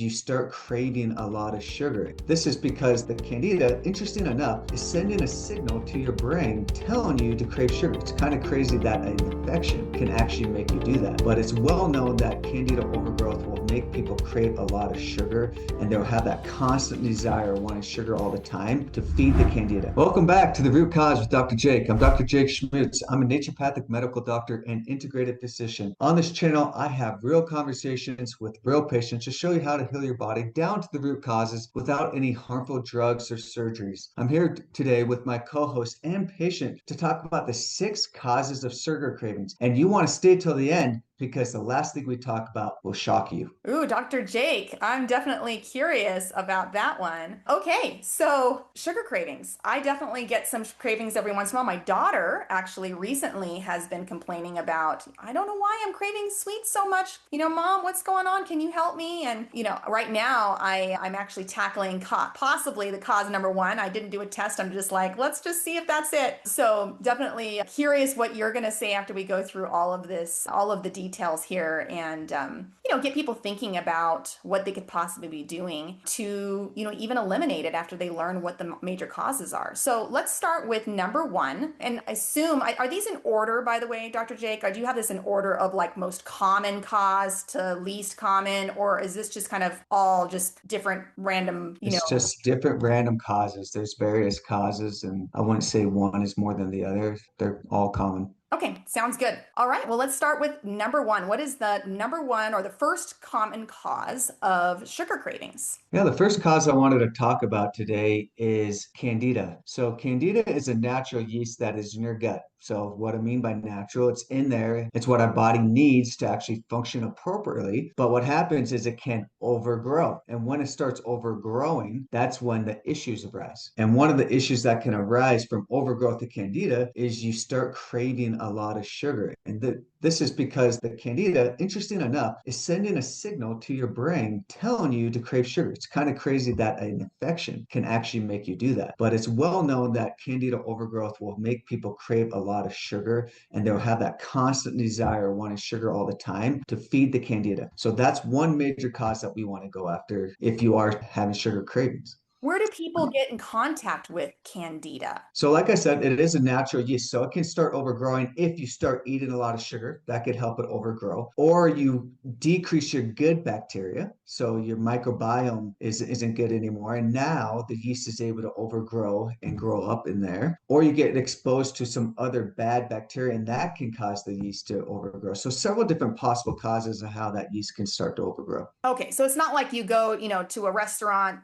you start craving a lot of sugar. This is because the candida, interesting enough, is sending a signal to your brain telling you to crave sugar. It's kind of crazy that an infection can actually make you do that. But it's well known that candida overgrowth will make people crave a lot of sugar, and they'll have that constant desire of wanting sugar all the time to feed the candida. Welcome back to The Root Cause with Dr. Jake. I'm Dr. Jake Schmutz. I'm a naturopathic medical doctor and integrative physician. On this channel, I have real conversations with real patients to show you how to heal your body down to the root causes without any harmful drugs or surgeries. I'm here today with my co-host and patient to talk about the 6 causes of sugar cravings. And you want to stay till the end because the last thing we talk about will shock you. Ooh, Dr. Jake, I'm definitely curious about that one. Okay, so sugar cravings. I definitely get some cravings every once in a while. My daughter actually recently has been complaining about, I don't know why I'm craving sweets so much. Mom, what's going on? Can you help me? And, right now I'm actually tackling possibly the cause number 1. I didn't do a test. I'm just like, let's just see if that's it. So definitely curious what you're going to say after we go through all of this, all of the details here, and, get people thinking about what they could possibly be doing to, even eliminate it after they learn what the major causes are. So let's start with number 1 and assume, are these in order, by the way, Dr. Jake? Or do you have this in order of like most common cause to least common, or is this just kind of all just different random, It's just different random causes. There's various causes, and I wouldn't say one is more than the other. They're all common. Okay, sounds good. All right, well, let's start with number 1. What is the number 1 or the first common cause of sugar cravings? Yeah, the first cause I wanted to talk about today is candida. So, candida is a natural yeast that is in your gut. So, what I mean by natural, it's in there. It's what our body needs to actually function appropriately. But what happens is it can overgrow. And when it starts overgrowing, that's when the issues arise. And one of the issues that can arise from overgrowth of candida is you start craving a lot of sugar. And this is because the candida, interesting enough, is sending a signal to your brain telling you to crave sugar. It's kind of crazy that an infection can actually make you do that. But it's well known that candida overgrowth will make people crave a lot of sugar, and they'll have that constant desire wanting sugar all the time to feed the candida. So that's one major cause that we want to go after if you are having sugar cravings. Where do people get in contact with candida? So, like I said, it is a natural yeast. So, it can start overgrowing if you start eating a lot of sugar. That could help it overgrow. Or you decrease your good bacteria. So, your microbiome isn't good anymore. And now the yeast is able to overgrow and grow up in there. Or you get exposed to some other bad bacteria, and that can cause the yeast to overgrow. So, several different possible causes of how that yeast can start to overgrow. Okay, so it's not like you go, to a restaurant,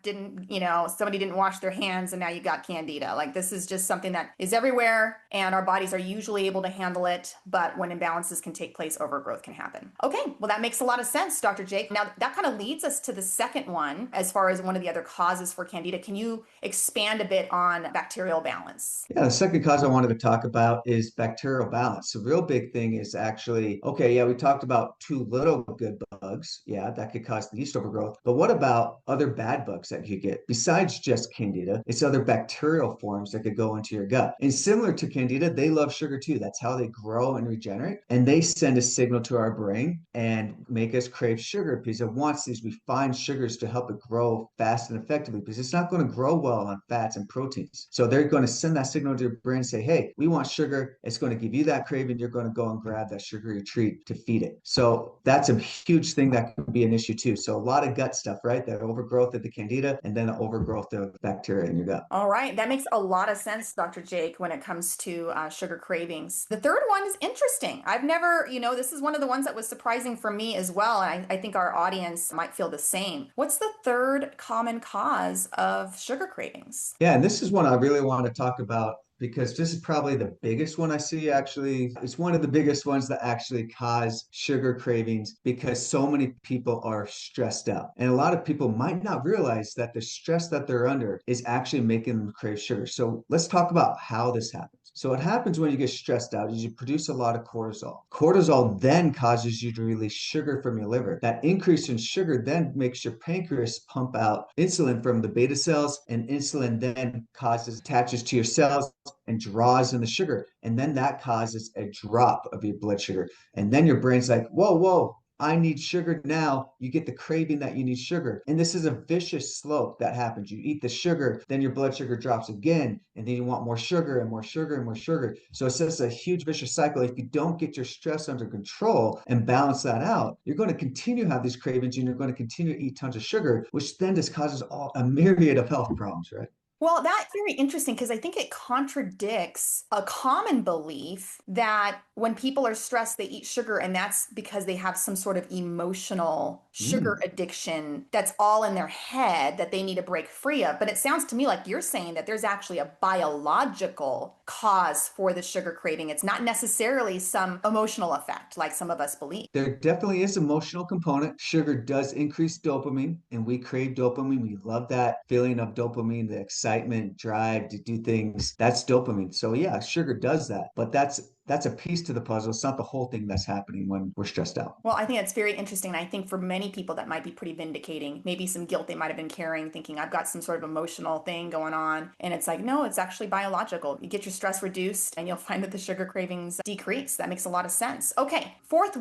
somebody didn't wash their hands and now you got candida. Like this is just something that is everywhere and our bodies are usually able to handle it, but when imbalances can take place, overgrowth can happen. Okay, well that makes a lot of sense, Dr. Jake. Now that kind of leads us to the second one as far as one of the other causes for candida. Can you expand a bit on bacterial balance? Yeah, the second cause I wanted to talk about is bacterial balance. The real big thing is actually, okay, yeah, we talked about too little good bugs. Yeah, that could cause the yeast overgrowth. But what about other bad bugs that you get? Besides just candida, it's other bacterial forms that could go into your gut. And similar to candida, they love sugar too. That's how they grow and regenerate. And they send a signal to our brain and make us crave sugar because it wants these refined sugars to help it grow fast and effectively because it's not going to grow well on fats and proteins. So they're going to send that signal to your brain and say, hey, we want sugar. It's going to give you that craving. You're going to go and grab that sugary treat to feed it. So that's a huge thing that could be an issue too. So a lot of gut stuff, right? The overgrowth of the candida and then the overgrowth of bacteria in your gut. All right, that makes a lot of sense, Dr. Jake, when it comes to sugar cravings. The third one is interesting. I've never, this is one of the ones that was surprising for me as well. And I think our audience might feel the same. What's the third common cause of sugar cravings? Yeah, and this is one I really want to talk about because this is probably the biggest one I see actually. It's one of the biggest ones that actually cause sugar cravings because so many people are stressed out. And a lot of people might not realize that the stress that they're under is actually making them crave sugar. So let's talk about how this happens. So what happens when you get stressed out is you produce a lot of cortisol. Cortisol then causes you to release sugar from your liver. That increase in sugar then makes your pancreas pump out insulin from the beta cells, and insulin then attaches to your cells and draws in the sugar. And then that causes a drop of your blood sugar. And then your brain's like, whoa, whoa, I need sugar now. You get the craving that you need sugar. And this is a vicious slope that happens. You eat the sugar, then your blood sugar drops again, and then you want more sugar and more sugar and more sugar. So it's just a huge vicious cycle. If you don't get your stress under control and balance that out, you're going to continue to have these cravings and you're going to continue to eat tons of sugar, which then just causes a myriad of health problems, right? Well, that's very interesting because I think it contradicts a common belief that when people are stressed, they eat sugar, and that's because they have some sort of emotional sugar Mm. addiction that's all in their head that they need to break free of. But it sounds to me like you're saying that there's actually a biological cause for the sugar craving. It's not necessarily some emotional effect like some of us believe. There definitely is emotional component. Sugar does increase dopamine, and we crave dopamine. We love that feeling of dopamine, the excitement, drive to do things. That's dopamine. So yeah, sugar does that, but that's a piece to the puzzle. It's not the whole thing that's happening when we're stressed out. Well, I think that's very interesting. I think for many people that might be pretty vindicating. Maybe some guilt they might have been carrying, thinking I've got some sort of emotional thing going on. And it's like, no, it's actually biological. You get your stress reduced and you'll find that the sugar cravings decrease. That makes a lot of sense. Okay, fourth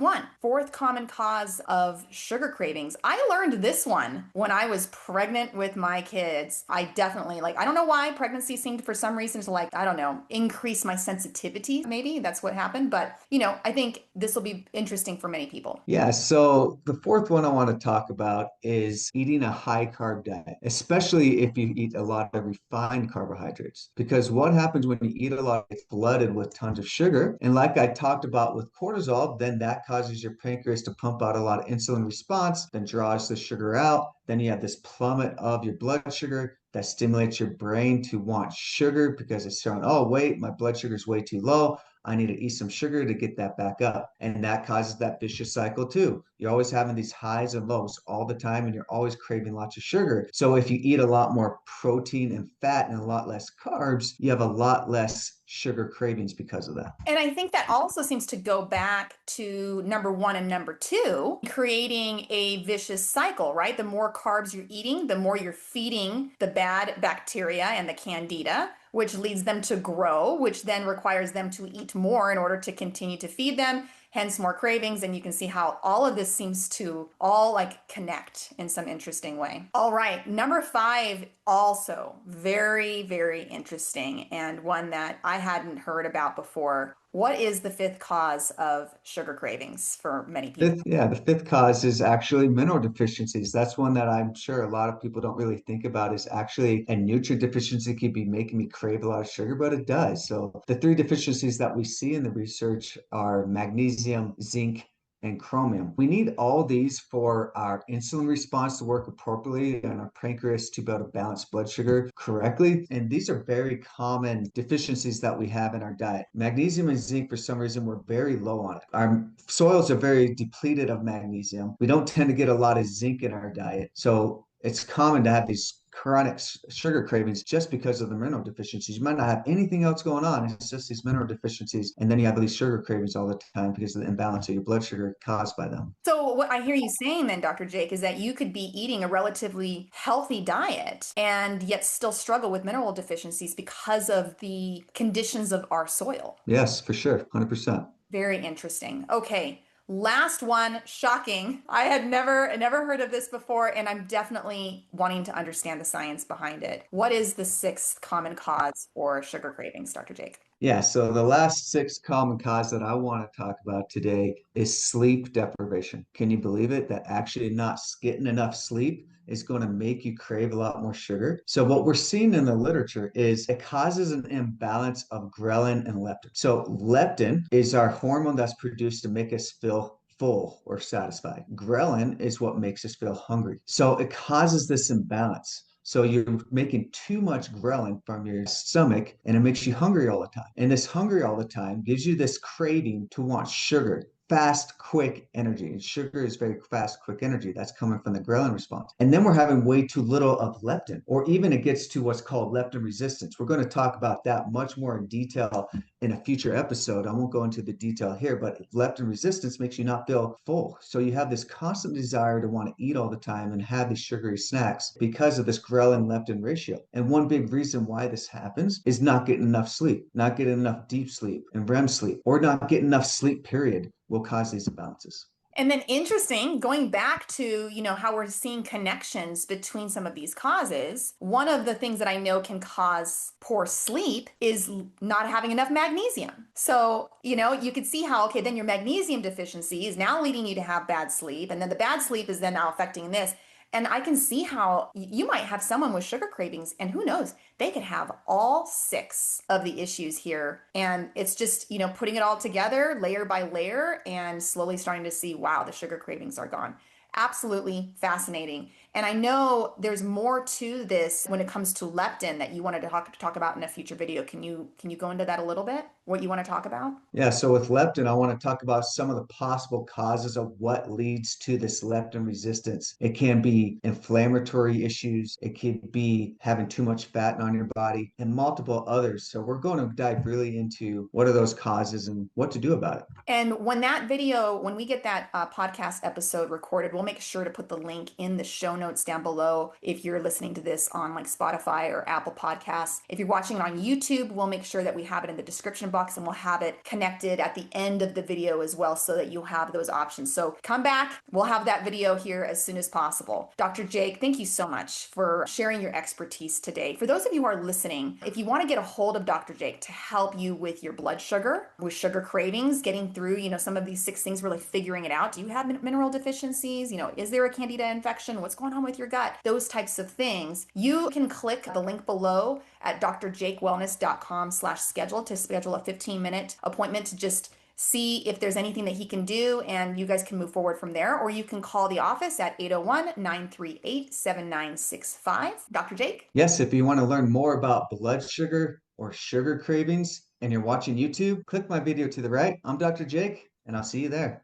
common cause of sugar cravings. I learned this one when I was pregnant with my kids. I definitely I don't know why pregnancy seemed for some reason to I don't know, increase my sensitivity. Maybe that's what happened. But, I think this will be interesting for many people. Yeah, so the fourth one I want to talk about is eating a high carb diet, especially if you eat a lot of refined carbohydrates. Because what happens when you eat a lot, it's flooded with tons of sugar. And like I talked about with cortisol, then that causes your pancreas to pump out a lot of insulin response, then draws the sugar out. Then you have this plummet of your blood sugar that stimulates your brain to want sugar because it's showing, oh, wait, my blood sugar is way too low. I need to eat some sugar to get that back up. And that causes that vicious cycle too. You're always having these highs and lows all the time, and you're always craving lots of sugar. So if you eat a lot more protein and fat and a lot less carbs, you have a lot less sugar cravings because of that. And I think that also seems to go back to number one and number two, creating a vicious cycle, right? The more carbs you're eating, the more you're feeding the bad bacteria and the candida, which leads them to grow, which then requires them to eat more in order to continue to feed them, hence more cravings. And you can see how all of this seems to all connect in some interesting way. All right, number five, also very, very interesting and one that I hadn't heard about before. What is the fifth cause of sugar cravings for many people? The fifth cause is actually mineral deficiencies. That's one that I'm sure a lot of people don't really think about is actually a nutrient deficiency could be making me crave a lot of sugar, but it does. So the three deficiencies that we see in the research are magnesium, zinc, and chromium. We need all these for our insulin response to work appropriately and our pancreas to be able to balance blood sugar correctly. And these are very common deficiencies that we have in our diet. Magnesium and zinc, for some reason, we're very low on it. Our soils are very depleted of magnesium. We don't tend to get a lot of zinc in our diet. So it's common to have these chronic sugar cravings just because of the mineral deficiencies. You might not have anything else going on. It's just these mineral deficiencies. And then you have these sugar cravings all the time because of the imbalance of your blood sugar caused by them. So, what I hear you saying then, Dr. Jake, is that you could be eating a relatively healthy diet and yet still struggle with mineral deficiencies because of the conditions of our soil. Yes, for sure. 100%. Very interesting. Okay. Last one, shocking. I had never heard of this before, and I'm definitely wanting to understand the science behind it. What is the sixth common cause for sugar cravings, Dr. Jake? Yeah, so the last six common cause that I want to talk about today is sleep deprivation. Can you believe it? That actually not getting enough sleep is going to make you crave a lot more sugar. So what we're seeing in the literature is it causes an imbalance of ghrelin and leptin. So leptin is our hormone that's produced to make us feel full or satisfied. Ghrelin is what makes us feel hungry. So it causes this imbalance. So you're making too much ghrelin from your stomach and it makes you hungry all the time. And this hungry all the time gives you this craving to want sugar. Fast, quick energy. And sugar is very fast, quick energy. That's coming from the ghrelin response. And then we're having way too little of leptin, or even it gets to what's called leptin resistance. We're going to talk about that much more in detail in a future episode. I won't go into the detail here, but leptin resistance makes you not feel full. So you have this constant desire to want to eat all the time and have these sugary snacks because of this ghrelin leptin ratio. And one big reason why this happens is not getting enough sleep, not getting enough deep sleep and REM sleep, or not getting enough sleep, period, will cause these imbalances. And then interesting, going back to, how we're seeing connections between some of these causes, one of the things that I know can cause poor sleep is not having enough magnesium. So, you could see how, okay, then your magnesium deficiency is now leading you to have bad sleep. And then the bad sleep is then now affecting this. And I can see how you might have someone with sugar cravings, and who knows, they could have all six of the issues here. And it's just, putting it all together layer by layer and slowly starting to see, wow, the sugar cravings are gone. Absolutely fascinating. And I know there's more to this when it comes to leptin that you wanted to talk about in a future video. Can you go into that a little bit? What you want to talk about? Yeah, so with leptin, I want to talk about some of the possible causes of what leads to this leptin resistance. It can be inflammatory issues, it could be having too much fat on your body, and multiple others. So we're going to dive really into what are those causes and what to do about it. And when we get that podcast episode recorded, we'll make sure to put the link in the show notes down below if you're listening to this on like Spotify or Apple Podcasts. If you're watching it on YouTube, we'll make sure that we have it in the description box, and we'll have it connected at the end of the video as well so that you'll have those options. So come back, we'll have that video here as soon as possible. Dr. Jake, thank you so much for sharing your expertise today. For those of you who are listening, if you want to get a hold of Dr. Jake to help you with your blood sugar, with sugar cravings, getting through, some of these 6 things, really figuring it out. Do you have mineral deficiencies? Is there a candida infection? What's going on with your gut? Those types of things. You can click the link below at drjakewellness.com/schedule to schedule a 15-minute appointment to just see if there's anything that he can do, and you guys can move forward from there. Or you can call the office at 801-938-7965. Dr. Jake? Yes, if you want to learn more about blood sugar or sugar cravings and you're watching YouTube, click my video to the right. I'm Dr. Jake, and I'll see you there.